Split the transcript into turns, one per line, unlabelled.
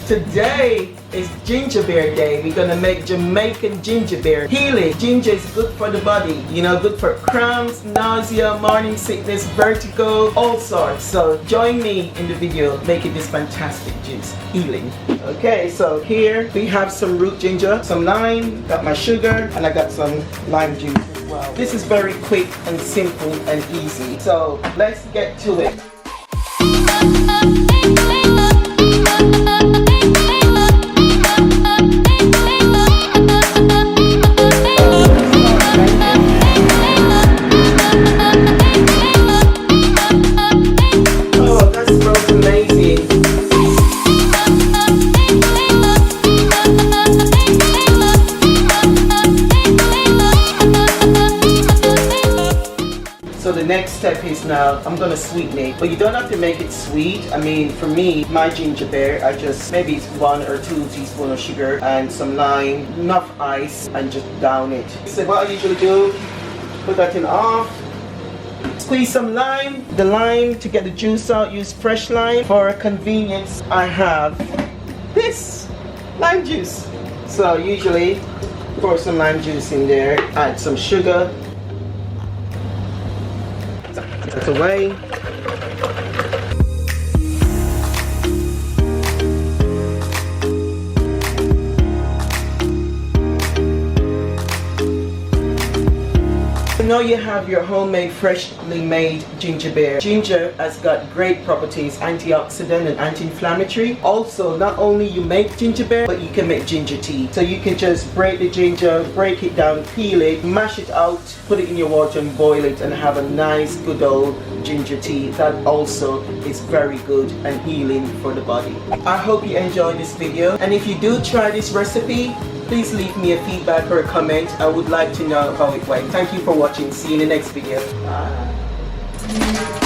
Today is ginger beer day. We're gonna make Jamaican ginger beer. Healing. Ginger is good for the body. You know, good for cramps, nausea, morning sickness, vertigo, all sorts. So join me in the video making this fantastic juice. Healing. Okay, so here we have some root ginger, some lime, got my sugar, and I got some lime juice as well. This is very quick and simple and easy. So let's get to it. So the next step is now I'm gonna sweeten it, but you don't have to make it sweet. I mean, for me, my ginger beer, I just maybe it's 1 or 2 teaspoons of sugar and some lime, enough ice, and just down it. So what I usually do, put that in off. Squeeze some lime. The lime, to get the juice out, use fresh lime. For convenience, I have this lime juice. So usually pour some lime juice in there, add some sugar. That's away. Now you have your homemade, freshly made ginger beer. Ginger has got great properties, antioxidant and anti-inflammatory. Also, not only you make ginger beer, but you can make ginger tea. So you can just break the ginger, break it down, peel it, mash it out, put it in your water and boil it and have a nice good old ginger tea. That also is very good and healing for the body. I hope you enjoyed this video, and if you do try this recipe, please leave me a feedback or a comment. I would like to know how it went. Thank you for watching. See you in the next video. Bye.